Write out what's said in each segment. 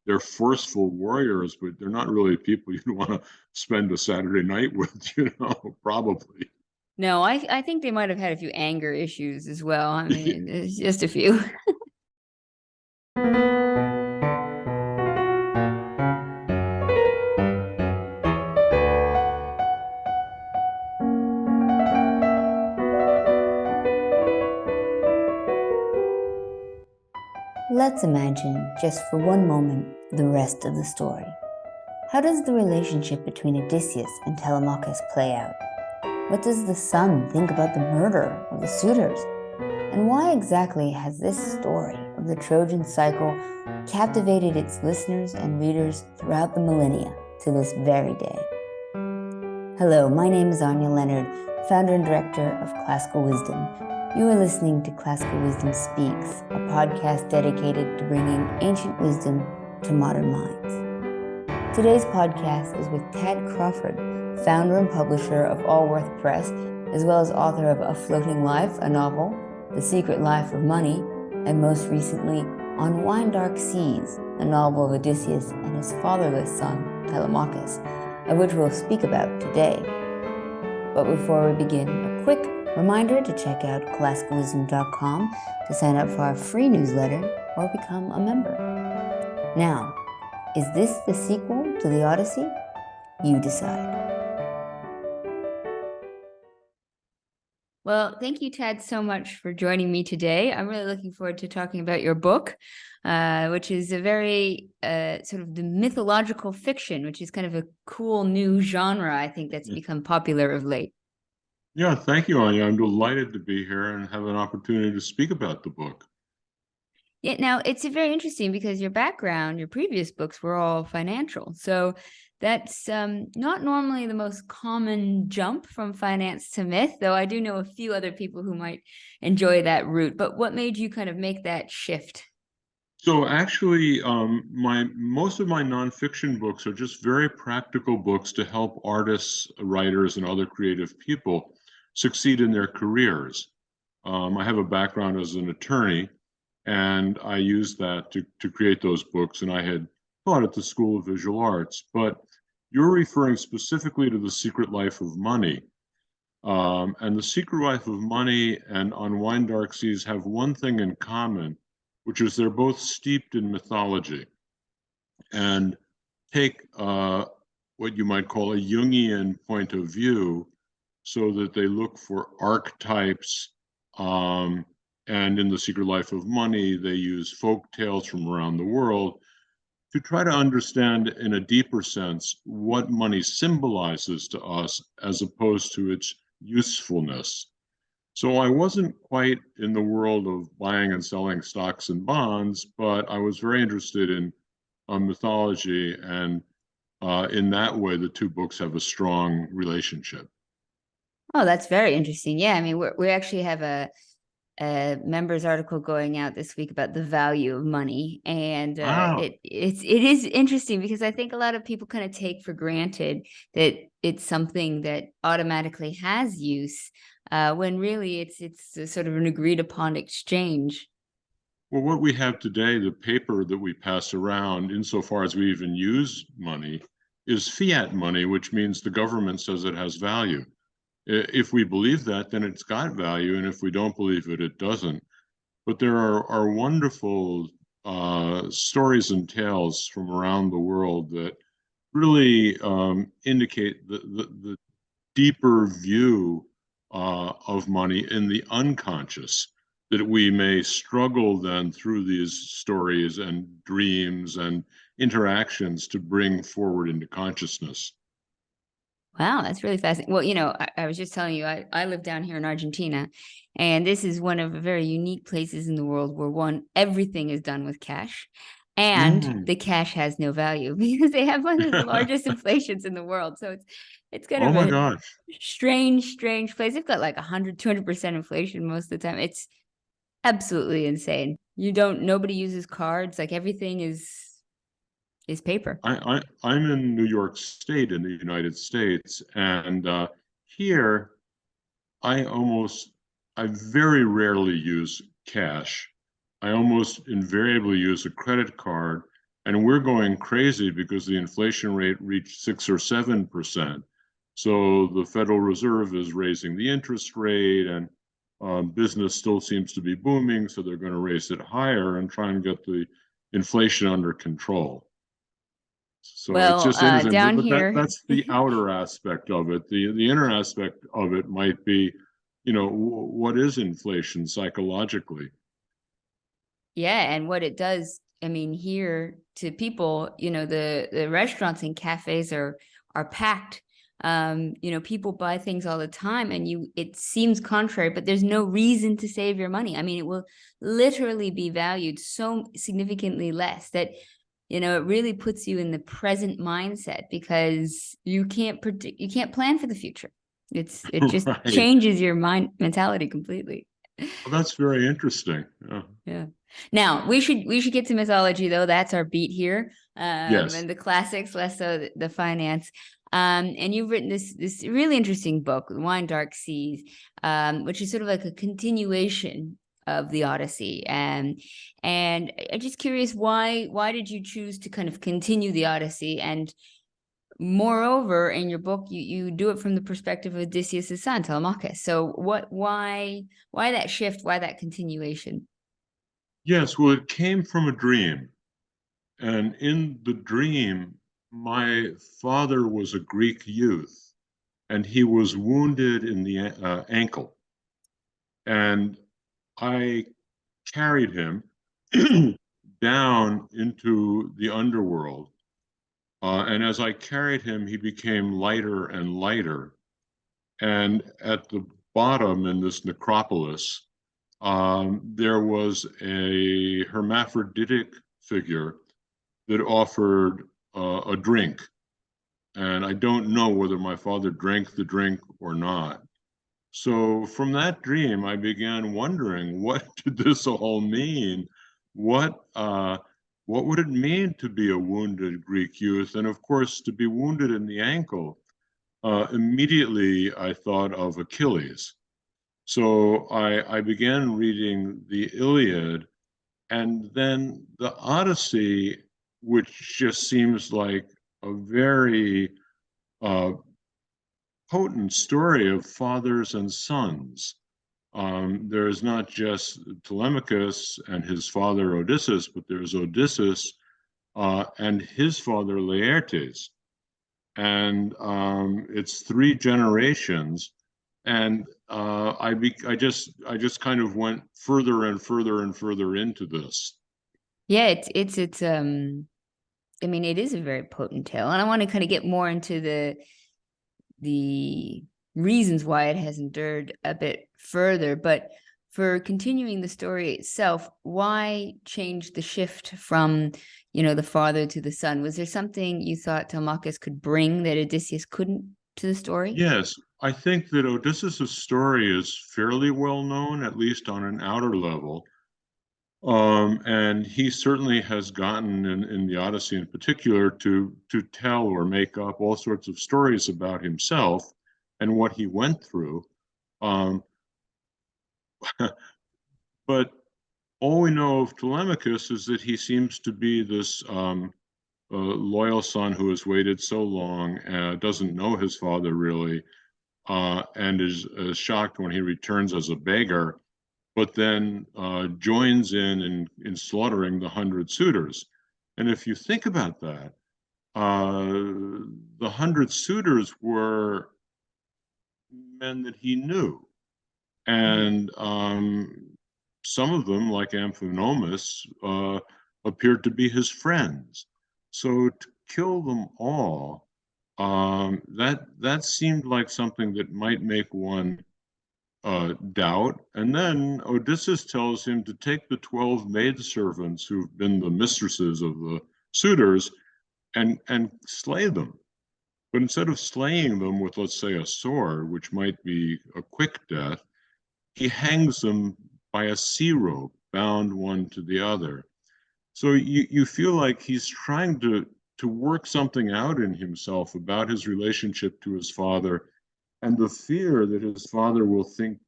they're forceful warriors, but they're not really people you'd want to spend a Saturday night with, probably. No, I think they might have had a few anger issues as well. I mean, it's just a few. Let's imagine, just for one moment, the rest of the story. How does the relationship between Odysseus and Telemachus play out? What does the sun think about the murder of the suitors? And why exactly has this story of the Trojan Cycle captivated its listeners and readers throughout the millennia to this very day? Hello, my name is Anya Leonard, founder and director of Classical Wisdom. You are listening to Classical Wisdom Speaks, a podcast dedicated to bringing ancient wisdom to modern minds. Today's podcast is with TAD CRAWFORD, founder and publisher of Allworth Press, as well as author of A Floating Life, a novel, The Secret Life of Money, and most recently, On Wine Dark Seas, a novel of Odysseus and his fatherless son, Telemachus, of which we'll speak about today. But before we begin, a quick reminder to check out classicalwisdom.com to sign up for our free newsletter or become a member. Now, is this the sequel to the Odyssey? You decide. Well, thank you, Tad, so much for joining me today. I'm really looking forward to talking about your book, which is a very sort of the mythological fiction, which is kind of a cool new genre, I think, that's become popular of late. Yeah, thank you, Anya. I'm delighted to be here and have an opportunity to speak about the book. Yeah, now it's very interesting because your background, your previous books were all financial. So that's not normally the most common jump from finance to myth, though I do know a few other people who might enjoy that route. But what made you kind of make that shift? So actually, most of my nonfiction books are just very practical books to help artists, writers, and other creative people succeed in their careers. I have a background as an attorney, and I used that to create those books, and I had taught at the School of Visual Arts. But you're referring specifically to The Secret Life of Money. And The Secret Life of Money and On Wine Dark Seas have one thing in common, which is they're both steeped in mythology and take what you might call a Jungian point of view, so that they look for archetypes. And in The Secret Life of Money, they use folk tales from around the world to try to understand in a deeper sense what money symbolizes to us as opposed to its usefulness. So I wasn't quite in the world of buying and selling stocks and bonds, but I was very interested in mythology, and in that way, the two books have a strong relationship. Oh, that's very interesting. Yeah, I mean, we actually have a members article going out this week about the value of money, and it is interesting because I think a lot of people kind of take for granted that it's something that automatically has use, when really it's a sort of an agreed upon exchange. Well, what we have today, the paper that we pass around, insofar as we even use money, is fiat money, which means the government says it has value. If we believe that, then it's got value, and if we don't believe it, it doesn't. But there are wonderful stories and tales from around the world that really indicate the deeper view of money in the unconscious, that we may struggle then through these stories and dreams and interactions to bring forward into consciousness. Wow, that's really fascinating. Well, I was just telling you, I live down here in Argentina, and this is one of the very unique places in the world where everything is done with cash, and the cash has no value because they have one of the largest inflations in the world. So it's kind Oh of my a gosh. strange place. They've got like 200% inflation most of the time. It's absolutely insane. Nobody uses cards. Like everything is paper. I'm in New York State in the United States, and here I very rarely use cash. I almost invariably use a credit card, and we're going crazy because the inflation rate reached 6 or 7%. So the Federal Reserve is raising the interest rate, and business still seems to be booming, so they're going to raise it higher and try and get the inflation under control. So it's Well, just interesting, down but here, that's the outer aspect of it. The inner aspect of it might be, what is inflation psychologically? yeah, and what it does, I mean, here to people, the restaurants and cafes are packed. People buy things all the time, and it seems contrary, but there's no reason to save your money. I mean, it will literally be valued so significantly less that it really puts you in the present mindset, because you can't plan for the future. It just Right. changes your mentality completely. Well, that's very interesting. Yeah. Now we should get to mythology, though. That's our beat here. Yes. And the classics, less so the finance. And you've written this really interesting book, Wine Dark Seas, which is sort of like a continuation of the Odyssey. And I'm just curious, why did you choose to kind of continue the Odyssey? And moreover, in your book, you do it from the perspective of Odysseus' son, Telemachus. So why that shift? Why that continuation? Yes, well, it came from a dream. And in the dream, my father was a Greek youth, and he was wounded in the ankle. And I carried him down into the underworld. And as I carried him, he became lighter and lighter. And at the bottom in this necropolis, there was a hermaphroditic figure that offered a drink. And I don't know whether my father drank the drink or not. So from that dream, I began wondering, what did this all mean? What would it mean to be a wounded Greek youth? And of course, to be wounded in the ankle. Immediately, I thought of Achilles. So I began reading the Iliad, and then the Odyssey, which just seems like a very potent story of fathers and sons. There's not just Telemachus and his father Odysseus, but there's Odysseus and his father Laertes. And it's 3 generations. And I just kind of went further and further and further into this. Yeah, it's I mean, it is a very potent tale, and I want to kind of get more into the reasons why it has endured a bit further. But for continuing the story itself, why change the shift from the father to the son? Was there something you thought Telemachus could bring that Odysseus couldn't to the story? Yes, I think that Odysseus' story is fairly well known, at least on an outer level. And he certainly has gotten in the Odyssey in particular to tell or make up all sorts of stories about himself and what he went through. Um, but all we know of Telemachus is that he seems to be this loyal son who has waited so long, doesn't know his father really, and is shocked when he returns as a beggar, but then joins in slaughtering the 100 suitors. And if you think about that, the 100 suitors were men that he knew. And some of them, like Amphinomus, appeared to be his friends. So to kill them all, that seemed like something that might make one doubt. And then Odysseus tells him to take the 12 maidservants who've been the mistresses of the suitors and slay them. But instead of slaying them with, let's say, a sword, which might be a quick death, he hangs them by a sea rope, bound one to the other. So you feel like he's trying to work something out in himself about his relationship to his father, and the fear that his father will think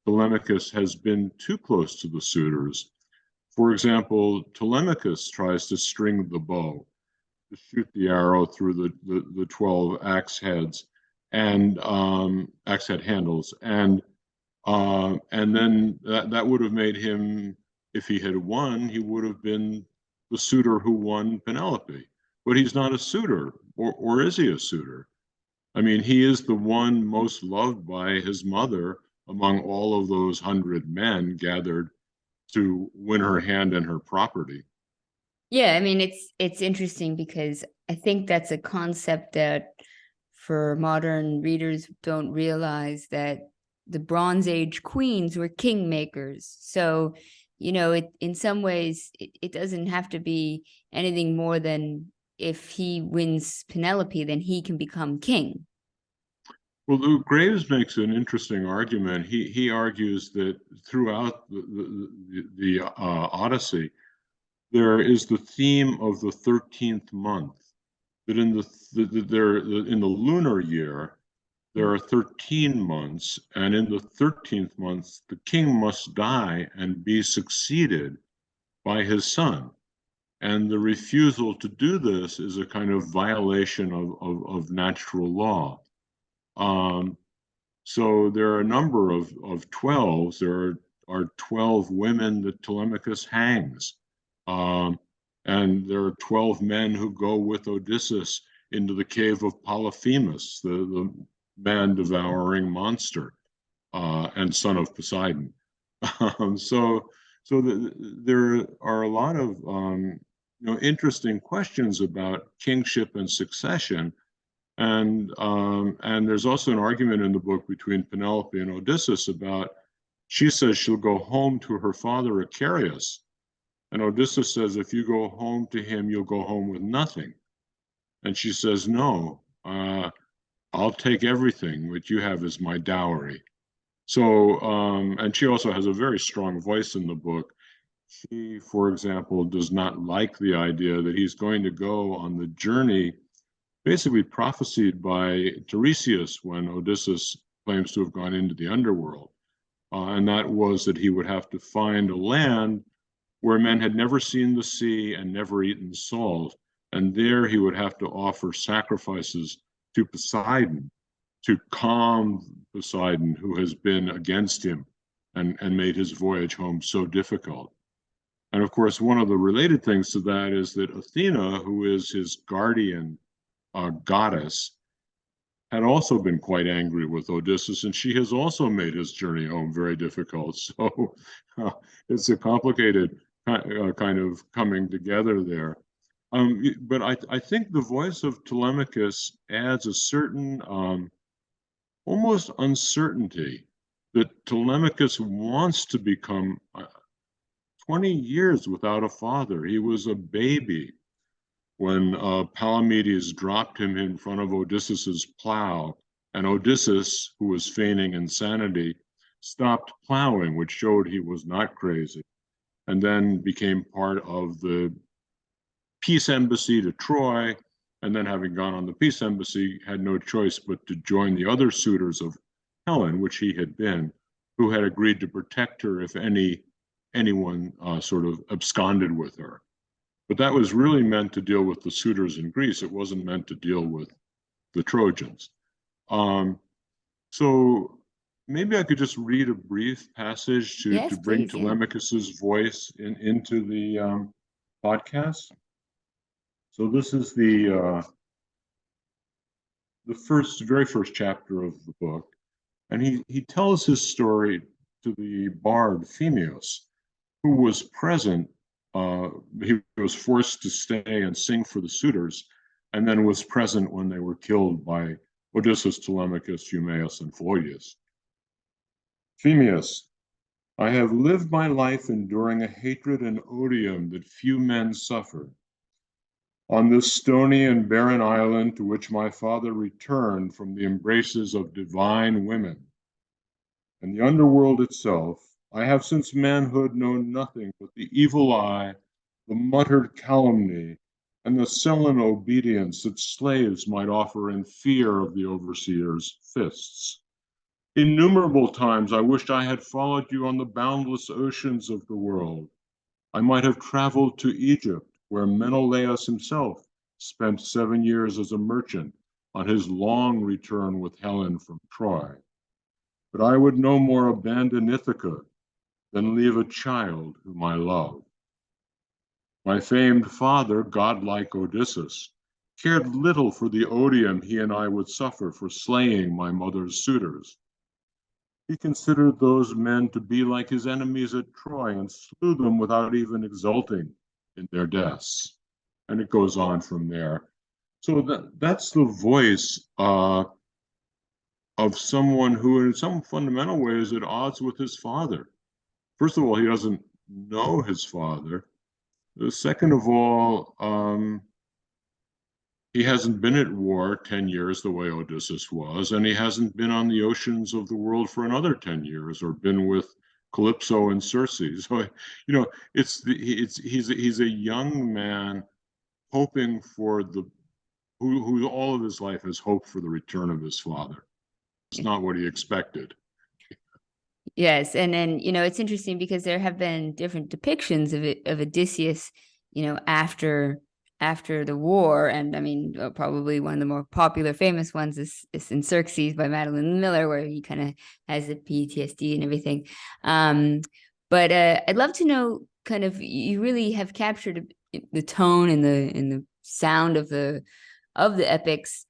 Telemachus has been too close to the suitors. For example, Telemachus tries to string the bow, to shoot the arrow through the 12 axe heads and axe head handles. And then that would have made him, if he had won, he would have been the suitor who won Penelope. But he's not a suitor, or is he a suitor? I mean, he is the one most loved by his mother among all of those 100 men gathered to win her hand and her property. Yeah, I mean, it's interesting because I think that's a concept that for modern readers don't realize, that the Bronze Age queens were kingmakers. So, you know, in some ways, it doesn't have to be anything more than if he wins Penelope, then he can become king. Well, Graves makes an interesting argument. He argues that throughout the Odyssey, there is the theme of the 13th month. That in in the lunar year, there are 13 months, and in the 13th month, the king must die and be succeeded by his son. And the refusal to do this is a kind of violation of natural law. So there are a number of 12s. There are 12 women that Telemachus hangs. And there are 12 men who go with Odysseus into the cave of Polyphemus, the man-devouring monster and son of Poseidon. There are a lot of interesting questions about kingship and succession. And there's also an argument in the book between Penelope and Odysseus about, she says she'll go home to her father Icarius. And Odysseus says, if you go home to him, you'll go home with nothing. And she says, no, I'll take everything. What you have is my dowry. So, and she also has a very strong voice in the book. She, for example, does not like the idea that he's going to go on the journey basically prophesied by Tiresias when Odysseus claims to have gone into the underworld. And that was that he would have to find a land where men had never seen the sea and never eaten salt. And there he would have to offer sacrifices to Poseidon to calm Poseidon, who has been against him and made his voyage home so difficult. And of course, one of the related things to that is that Athena, who is his guardian goddess, had also been quite angry with Odysseus, and she has also made his journey home very difficult. So it's a complicated kind of coming together there. But I think the voice of Telemachus adds a certain almost uncertainty that Telemachus wants to become 20 years without a father. He was a baby when Palamedes dropped him in front of Odysseus's plow, and Odysseus, who was feigning insanity, stopped plowing, which showed he was not crazy, and then became part of the peace embassy to Troy, and then having gone on the peace embassy, had no choice but to join the other suitors of Helen, which he had been, who had agreed to protect her if anyone sort of absconded with her. But that was really meant to deal with the suitors in Greece. It wasn't meant to deal with the Trojans. So maybe I could just read a brief passage to bring Telemachus's voice into the podcast. So this is the very first chapter of the book, and he tells his story to the bard Phemius, who was present. He was forced to stay and sing for the suitors, and then was present when they were killed by Odysseus, Telemachus, Eumaeus, and Phoedius. Phemius, I have lived my life enduring a hatred and odium that few men suffer. On this stony and barren island to which my father returned from the embraces of divine women, and the underworld itself, I have since manhood known nothing but the evil eye, the muttered calumny, and the sullen obedience that slaves might offer in fear of the overseer's fists. Innumerable times I wished I had followed you on the boundless oceans of the world. I might have traveled to Egypt, where Menelaus himself spent 7 years as a merchant on his long return with Helen from Troy. But I would no more abandon Ithaca than leave a child whom I love. My famed father, godlike Odysseus, cared little for the odium he and I would suffer for slaying my mother's suitors. He considered those men to be like his enemies at Troy and slew them without even exulting in their deaths. And it goes on from there. So that's the voice of someone who, in some fundamental way, is at odds with his father. First of all, he doesn't know his father. Second of all, he hasn't been at war 10 years the way Odysseus was, and he hasn't been on the oceans of the world for another 10 years or been with Calypso and Circe. So, he's a young man hoping for who all of his life has hoped for the return of his father. It's not what he expected. Yes, and it's interesting because there have been different depictions of Odysseus, after the war, and I mean, probably one of the more popular, famous ones is in Xerxes by Madeline Miller, where he kind of has the PTSD and everything. But I'd love to know, kind of, you really have captured the tone and the sound of the epics.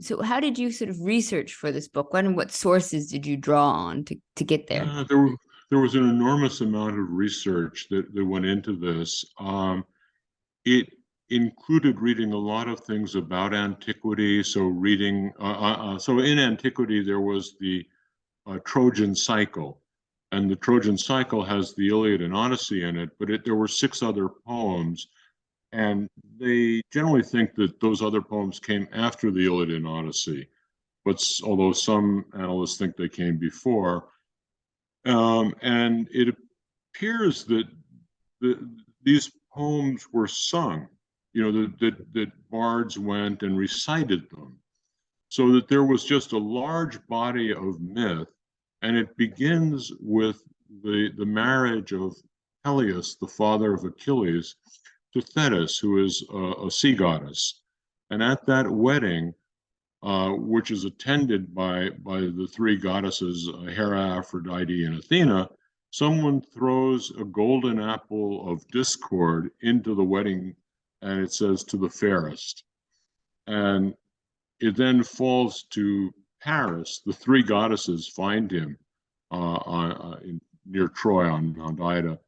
So how did you sort of research for this book? What sources did you draw on to get there? There was an enormous amount of research that went into this. It included reading a lot of things about antiquity. So reading, so in antiquity, there was the Trojan Cycle. And the Trojan Cycle has the Iliad and Odyssey in it, but there were 6 other poems. And they generally think that those other poems came after the Iliad and Odyssey, but although some analysts think they came before. And it appears that these poems were sung, that bards went and recited them, so that there was just a large body of myth. And it begins with the marriage of Peleus, the father of Achilles, to Thetis, who is a sea goddess. And at that wedding, which is attended by the 3 goddesses, Hera, Aphrodite, and Athena, someone throws a golden apple of discord into the wedding, and it says, "To the fairest." And it then falls to Paris. The 3 goddesses find him near Troy on Ida,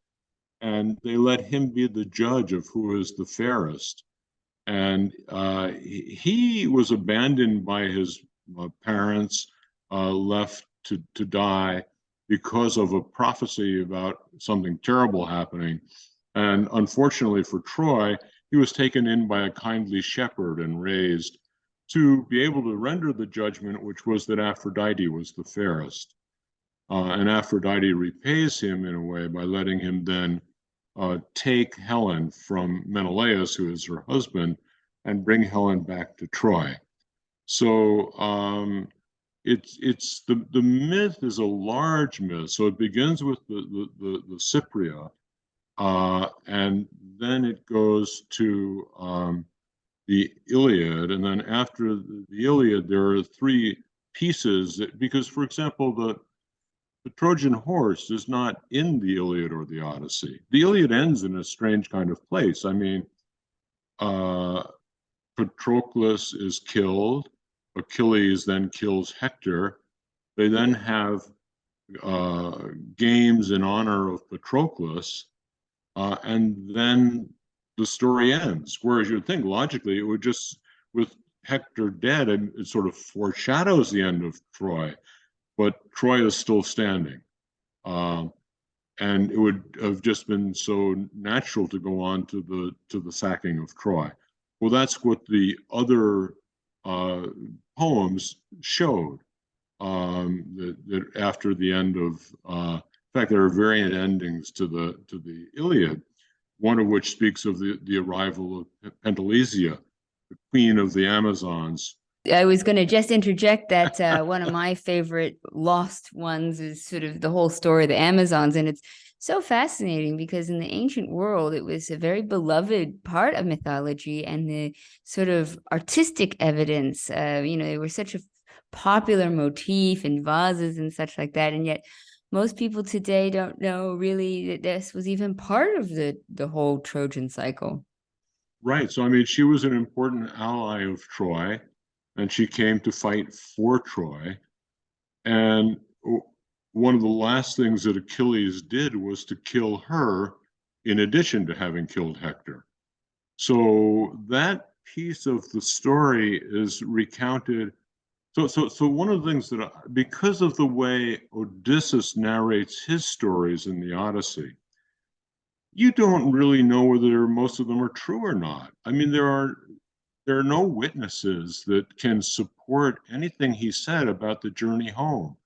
and they let him be the judge of who is the fairest. And he was abandoned by his parents, left to die because of a prophecy about something terrible happening. And unfortunately for Troy, he was taken in by a kindly shepherd and raised to be able to render the judgment, which was that Aphrodite was the fairest. And Aphrodite repays him in a way by letting him then take Helen from Menelaus, who is her husband, and bring Helen back to Troy. So it's the myth is a large myth. So it begins with the Cypria, and then it goes to the Iliad, and then after the Iliad, there are 3 pieces because, for example, the Trojan horse is not in the Iliad or the Odyssey. The Iliad ends in a strange kind of place. I mean, Patroclus is killed. Achilles then kills Hector. They then have games in honor of Patroclus, and then the story ends. Whereas you'd think logically it would just, with Hector dead, and it sort of foreshadows the end of Troy. But Troy is still standing. And it would have just been so natural to go on to the sacking of Troy. Well, that's what the other poems showed, that after the end of, in fact, there are variant endings to the Iliad, one of which speaks of the arrival of Penthelesia, the queen of the Amazons. I was going to just interject that one of my favorite lost ones is sort of the whole story of the Amazons, and it's so fascinating because in the ancient world, it was a very beloved part of mythology, and the sort of artistic evidence, they were such a popular motif in vases and such like that. And yet most people today don't know really that this was even part of the whole Trojan cycle. Right. So, I mean, she was an important ally of Troy, and she came to fight for Troy. And one of the last things that Achilles did was to kill her in addition to having killed Hector. So that piece of the story is recounted. So one of the things that, because of the way Odysseus narrates his stories in the Odyssey, you don't really know whether most of them are true or not. I mean, there are no witnesses that can support anything he said about the journey home,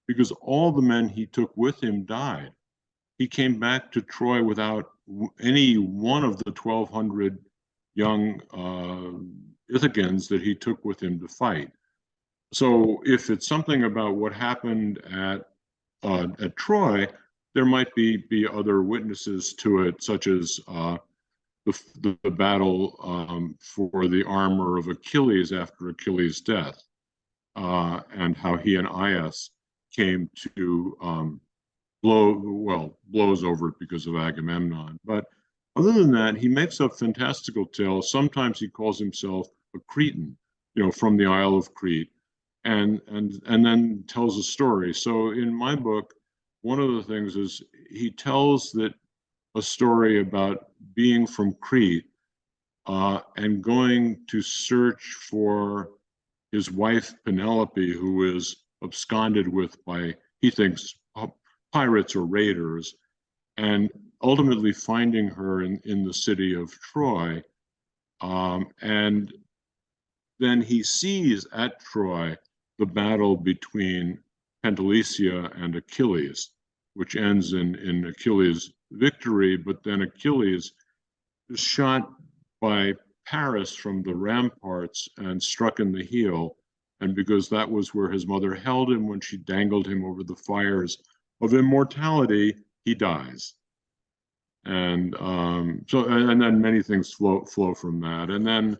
because all the men he took with him died. He came back to Troy without any one of the 1,200 young Ithacans that he took with him to fight. So if it's something about what happened at Troy, there might be other witnesses to it, such as the battle for the armor of Achilles after Achilles' death, and how he and Aias came to blows over it because of Agamemnon. But other than that, he makes up fantastical tales. Sometimes he calls himself a Cretan, from the Isle of Crete, and then tells a story. So in my book, one of the things is he tells a story about being from Crete and going to search for his wife Penelope, who is absconded with by, he thinks, pirates or raiders, and ultimately finding her in the city of Troy. And then he sees at Troy the battle between Penthesileia and Achilles, which ends in Achilles' victory, but then Achilles is shot by Paris from the ramparts and struck in the heel. And because that was where his mother held him when she dangled him over the fires of immortality, he dies. And and then many things flow from that. And then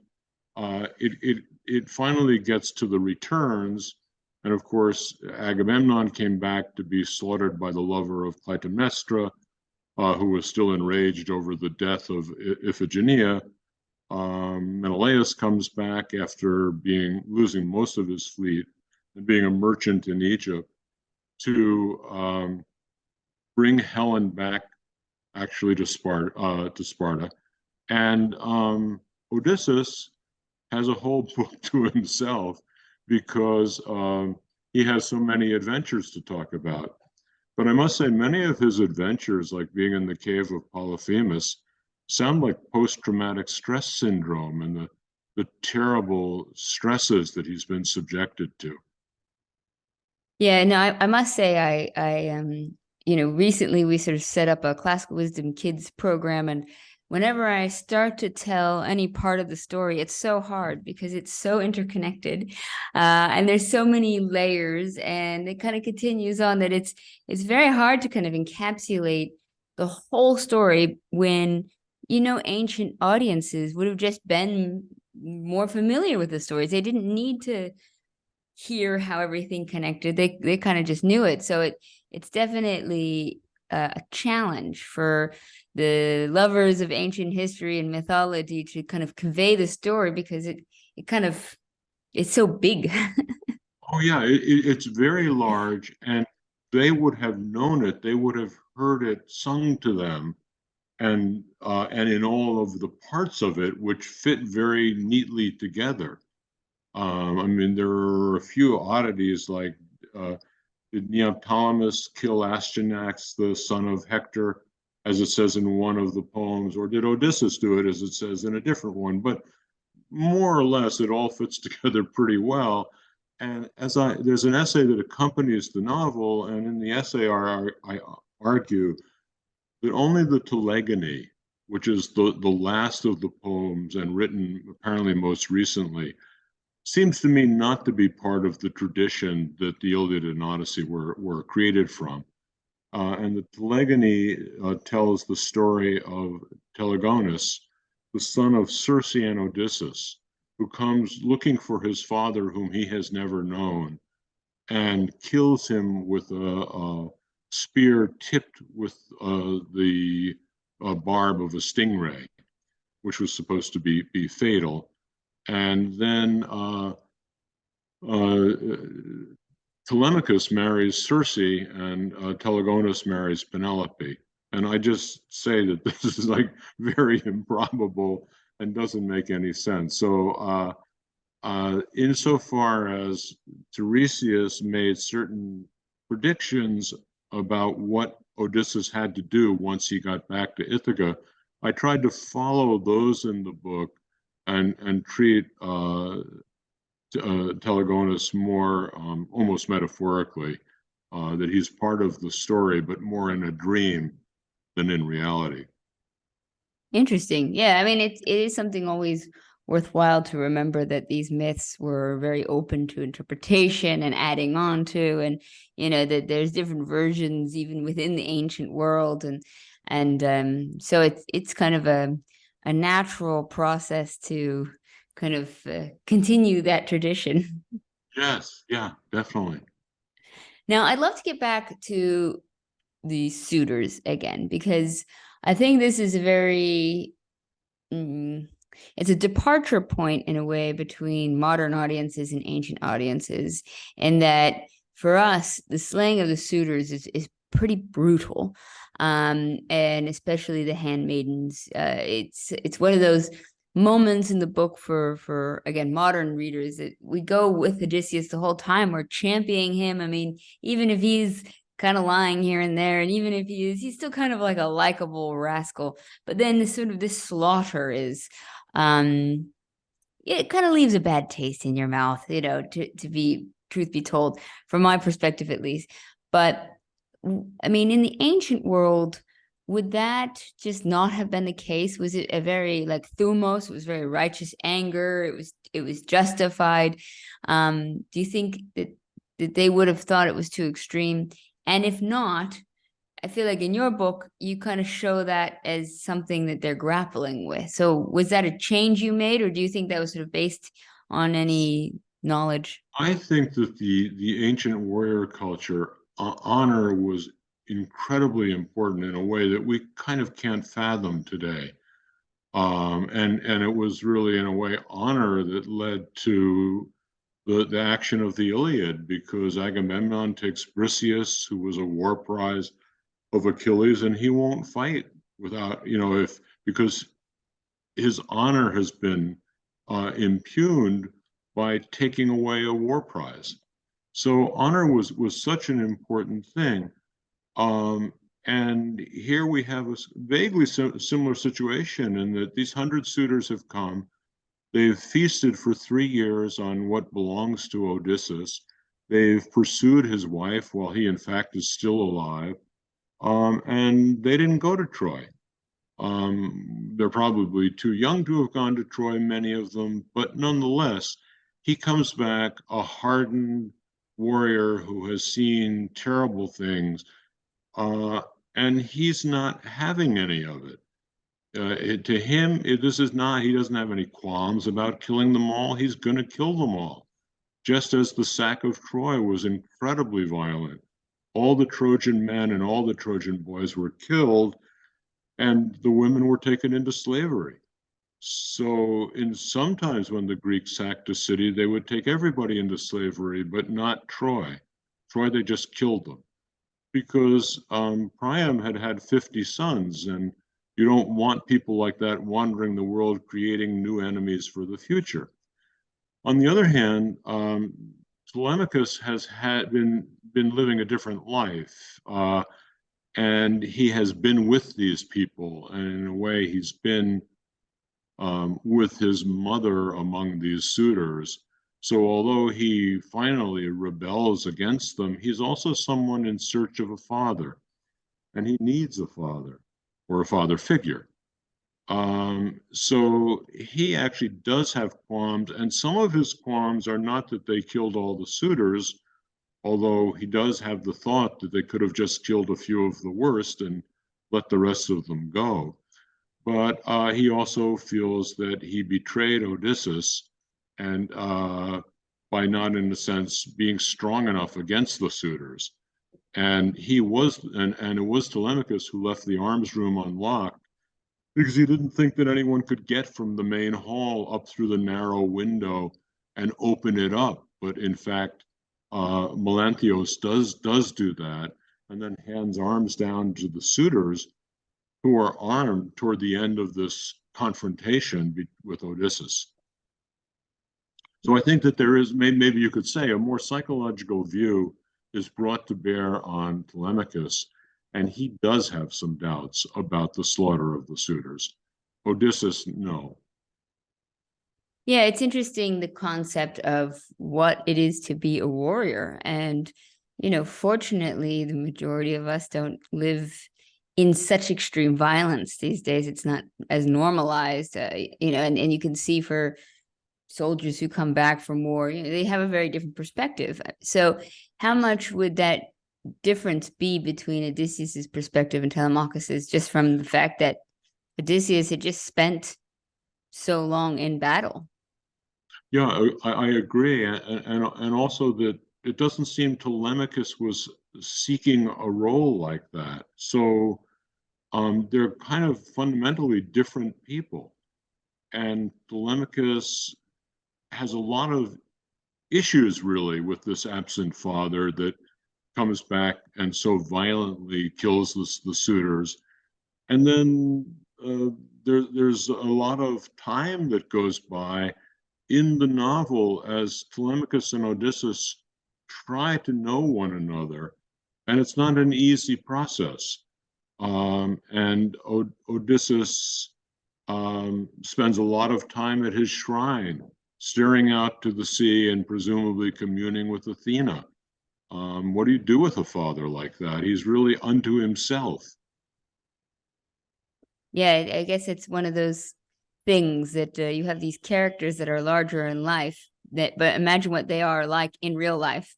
it finally gets to the returns. And of course, Agamemnon came back to be slaughtered by the lover of Clytemnestra, who was still enraged over the death of Iphigenia. Menelaus comes back after losing most of his fleet and being a merchant in Egypt to bring Helen back, actually to Sparta. And Odysseus has a whole book to himself because he has so many adventures to talk about. But I must say, many of his adventures, like being in the cave of Polyphemus, sound like post-traumatic stress syndrome and the terrible stresses that he's been subjected to. Yeah, no, I must say recently we sort of set up a classical wisdom kids program, and whenever I start to tell any part of the story, it's so hard because it's so interconnected, and there's so many layers, and it kind of continues on that it's very hard to kind of encapsulate the whole story when ancient audiences would have just been more familiar with the stories. They didn't need to hear how everything connected. They kind of just knew it. So it's definitely a challenge for the lovers of ancient history and mythology to kind of convey the story, because it's so big. Oh yeah, it's very large, and they would have known it. They would have heard it sung to them, and in all of the parts of it, which fit very neatly together. I mean, there are a few oddities, like did Neoptolemus kill Astyanax, the son of Hector, as it says in one of the poems, or did Odysseus do it, as it says in a different one? But more or less, it all fits together pretty well. And there's an essay that accompanies the novel, and in the essay, I argue that only the Telegony, which is the last of the poems and written apparently most recently, seems to me not to be part of the tradition that the Iliad and Odyssey were created from. And the telegony tells the story of Telegonus, the son of Circe and Odysseus, who comes looking for his father, whom he has never known, and kills him with a spear tipped with the barb of a stingray, which was supposed to be fatal. And then uh, Telemachus marries Circe, and Telegonus marries Penelope. And I just say that this is like very improbable and doesn't make any sense. So, insofar as Tiresias made certain predictions about what Odysseus had to do once he got back to Ithaca, I tried to follow those in the book and treat Telegonus more almost metaphorically, that he's part of the story, but more in a dream than in reality. Interesting. Yeah, I mean, it is something always worthwhile to remember that these myths were very open to interpretation and adding on to, and that there's different versions even within the ancient world, and so it's kind of a natural process to kind of continue that tradition. Yes, yeah, definitely. Now, I'd love to get back to the suitors again, because I think this is a very it's a departure point in a way between modern audiences and ancient audiences, in that for us the slaying of the suitors is pretty brutal, and especially the handmaidens. It's one of those moments in the book for again modern readers that we go with Odysseus the whole time. We're championing him. I mean, even if he's kind of lying here and there, and even if he's still kind of like a likable rascal, but then this slaughter is it kind of leaves a bad taste in your mouth, to be truth be told, from my perspective at least. But I mean, in the ancient world, would that just not have been the case? Was it a very like thumos? It was very righteous anger. It was justified. Do you think that they would have thought it was too extreme? And if not, I feel like in your book, you kind of show that as something that they're grappling with. So was that a change you made, or do you think that was sort of based on any knowledge? I think that the ancient warrior culture, honor was incredibly important in a way that we kind of can't fathom today. And it was really in a way honor that led to the action of the Iliad, because Agamemnon takes Briseis, who was a war prize of Achilles, and he won't fight without, if because his honor has been impugned by taking away a war prize. So honor was such an important thing. And here we have a vaguely similar situation in that these 100 suitors have come. They've feasted for 3 years on what belongs to Odysseus. They've pursued his wife while he, in fact, is still alive. And they didn't go to Troy. They're probably too young to have gone to Troy, many of them, but nonetheless, he comes back a hardened warrior who has seen terrible things, uh, and he's not having any of it. To him, this is not, he doesn't have any qualms about killing them all. He's going to kill them all, just as the sack of Troy was incredibly violent. All the Trojan men and all the Trojan boys were killed, and the women were taken into slavery. So, in sometimes when the Greeks sacked a city, they would take everybody into slavery, but not Troy. Troy, they just killed them because Priam had had 50 sons, and you don't want people like that wandering the world creating new enemies for the future. On the other hand, Telemachus has been living a different life, and he has been with these people, and in a way, he's been with his mother among these suitors. So although he finally rebels against them, he's also someone in search of a father, and he needs a father or a father figure. So he actually does have qualms, and some of his qualms are not that they killed all the suitors, although he does have the thought that they could have just killed a few of the worst and let the rest of them go. But he also feels that he betrayed Odysseus, and by not, in a sense, being strong enough against the suitors. And it was Telemachus who left the arms room unlocked because he didn't think that anyone could get from the main hall up through the narrow window and open it up. But in fact, Melanthios does do that, and then hands arms down to the suitors, who are armed toward the end of this confrontation with Odysseus. So I think that there is, maybe you could say, a more psychological view is brought to bear on Telemachus, and he does have some doubts about the slaughter of the suitors. Odysseus, no. Yeah, it's interesting, the concept of what it is to be a warrior. And, fortunately, the majority of us don't live in such extreme violence these days. It's not as normalized, and you can see for soldiers who come back from war, they have a very different perspective. So how much would that difference be between Odysseus's perspective and Telemachus's, just from the fact that Odysseus had just spent so long in battle? Yeah, I agree. And also that it doesn't seem Telemachus was seeking a role like that. So they're kind of fundamentally different people. And Telemachus has a lot of issues, really, with this absent father that comes back and so violently kills the suitors. And then there's a lot of time that goes by in the novel as Telemachus and Odysseus try to know one another, and it's not an easy process. And Odysseus spends a lot of time at his shrine, staring out to the sea and presumably communing with Athena. What do you do with a father like that? He's really unto himself. Yeah, I guess it's one of those things that you have these characters that are larger in life, but imagine what they are like in real life.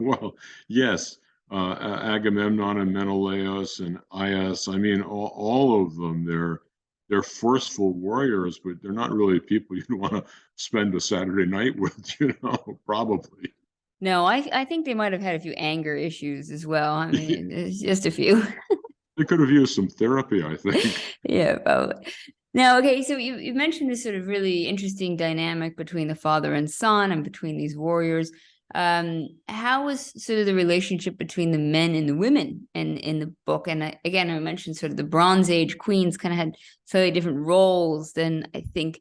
Well, yes, Agamemnon and Menelaus and Aias. I mean, all of them. They're forceful warriors, but they're not really people you'd want to spend a Saturday night with. Probably. No, I think they might have had a few anger issues as well. I mean, it's just a few. They could have used some therapy, I think. Yeah, probably. Now, okay, so you mentioned this sort of really interesting dynamic between the father and son and between these warriors. How was sort of the relationship between the men and the women in the book? And again, I mentioned sort of the Bronze Age queens kind of had slightly different roles than I think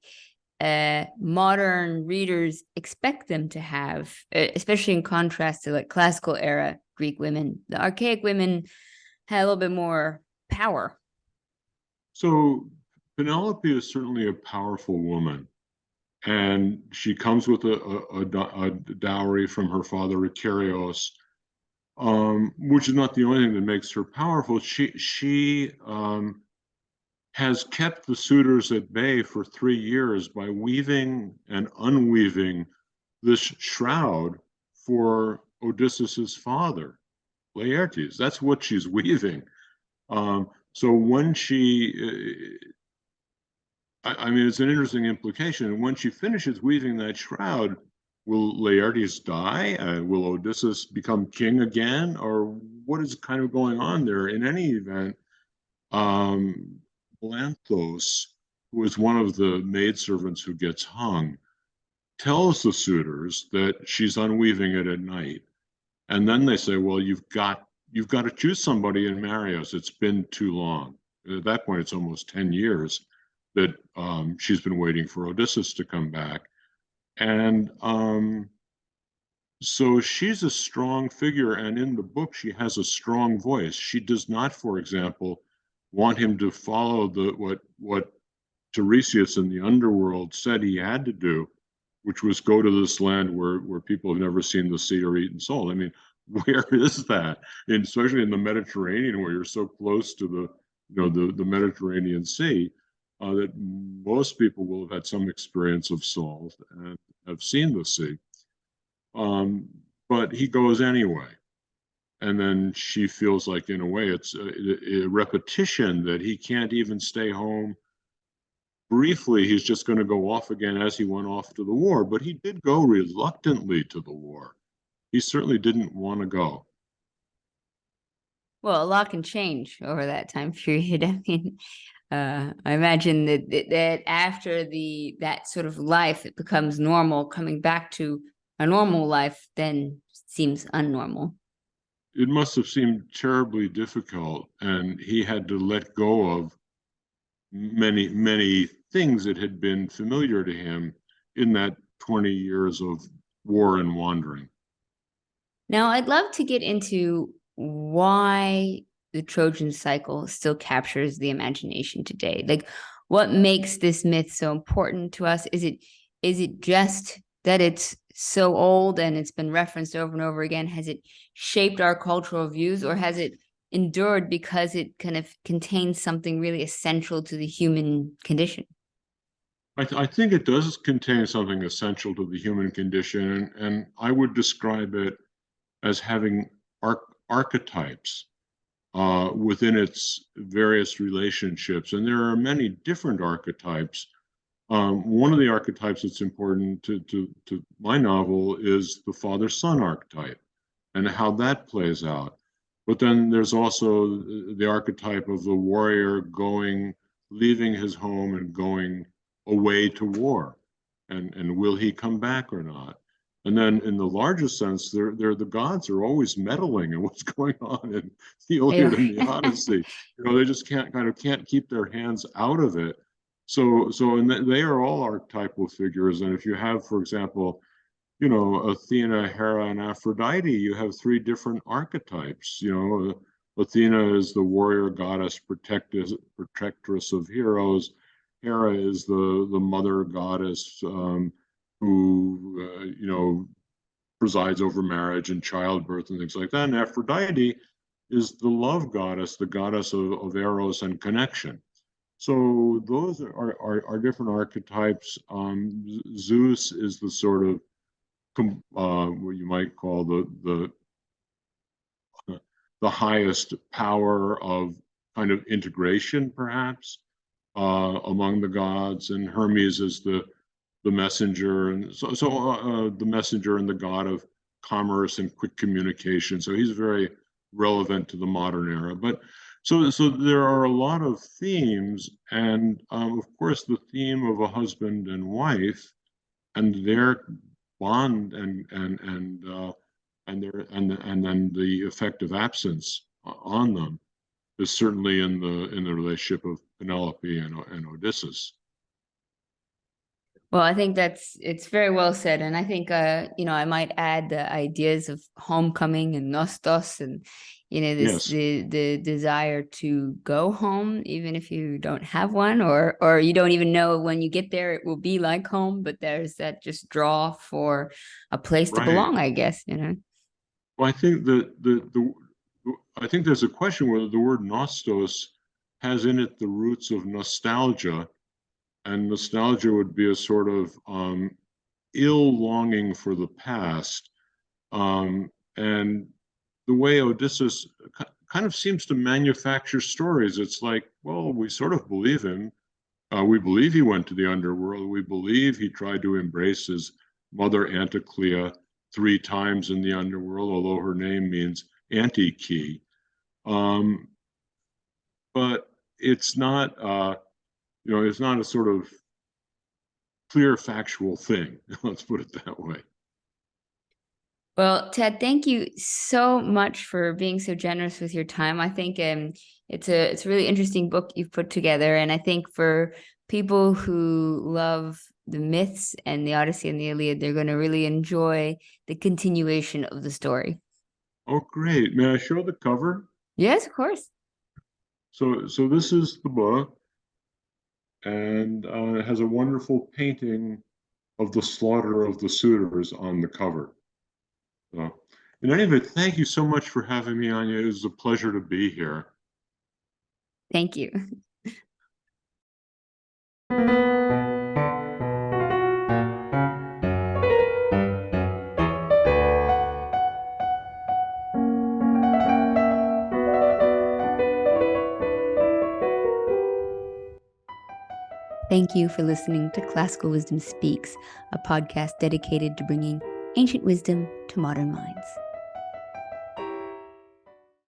modern readers expect them to have, especially in contrast to like classical era Greek women. The archaic women had a little bit more power. So Penelope is certainly a powerful woman, and she comes with a dowry from her father Icarios, which is not the only thing that makes her powerful. She has kept the suitors at bay for 3 years by weaving and unweaving this shroud for Odysseus's father, Laertes. That's what she's weaving. So when I mean, it's an interesting implication. When she finishes weaving that shroud, will Laertes die? Will Odysseus become king again? Or what is kind of going on there? In any event, Melanthos, who is one of the maidservants who gets hung, tells the suitors that she's unweaving it at night. And then they say, well, you've got to choose somebody and marry us. It's been too long. At that point, it's almost 10 years that she's been waiting for Odysseus to come back. And so she's a strong figure. And in the book, she has a strong voice. She does not, for example, want him to follow what Tiresias in the underworld said he had to do, which was go to this land where people have never seen the sea or eaten salt. I mean, where is that? And especially in the Mediterranean, where you're so close to the Mediterranean Sea, that most people will have had some experience of salt and have seen the sea. but he goes anyway. And then she feels like, in a way, it's a repetition that he can't even stay home briefly. He's just going to go off again as he went off to the war. But he did go reluctantly to the war. He certainly didn't want to go. Well, a lot can change over that time period. I mean, I imagine that after that sort of life, it becomes normal. Coming back to a normal life then seems unnormal. It must have seemed terribly difficult, and he had to let go of many, many things that had been familiar to him in that 20 years of war and wandering. Now, I'd love to get into why the Trojan cycle still captures the imagination today. Like, what makes this myth so important to us? Is it just that it's so old and it's been referenced over and over again? Has it shaped our cultural views, or has it endured because it kind of contains something really essential to the human condition? I think it does contain something essential to the human condition, and I would describe it as having archetypes within its various relationships. And there are many different archetypes. One of the archetypes that's important to my novel is the father-son archetype and how that plays out. But then there's also the archetype of the warrior leaving his home and going away to war. And will he come back or not? And then in the larger sense, the gods are always meddling in what's going on in the Iliad and the Odyssey. They just can't keep their hands out of it. And they are all archetypal figures. And if you have, for example, Athena, Hera, and Aphrodite, you have three different archetypes. Athena is the warrior goddess, protectress of heroes. Hera is the mother goddess who presides over marriage and childbirth and things like that. And Aphrodite is the love goddess, the goddess of eros and connection. So those are different archetypes. Zeus is the sort of what you might call the highest power of kind of integration, perhaps, among the gods, and Hermes is the messenger, and so the messenger and the god of commerce and quick communication. So he's very relevant to the modern era. But so there are a lot of themes, and of course the theme of a husband and wife and their bond and then the effect of absence on them is certainly in the relationship of Penelope and Odysseus. Well, I think it's very well said. And I think, I might add the ideas of homecoming and nostos and, Yes. the desire to go home, even if you don't have one, or you don't even know when you get there, it will be like home, but there's that just draw for a place to belong, I guess, Well, I think I think there's a question whether the word nostos has in it the roots of nostalgia. And nostalgia would be a sort of ill longing for the past. And the way Odysseus kind of seems to manufacture stories, it's like, well, we sort of believe him. We believe he went to the underworld. We believe he tried to embrace his mother Anticlea 3 times in the underworld, although her name means anti-key. But it's not... it's not a sort of clear factual thing. Let's put it that way. Well, Ted, thank you so much for being so generous with your time. I think it's a really interesting book you've put together, and I think for people who love the myths and the Odyssey and the Iliad, they're going to really enjoy the continuation of the story. Oh, great! May I show the cover? Yes, of course. So this is the book. And it has a wonderful painting of the slaughter of the suitors on the cover. In any event, thank you so much for having me, Anya. It was a pleasure to be here. Thank you. Thank you for listening to Classical Wisdom Speaks, a podcast dedicated to bringing ancient wisdom to modern minds.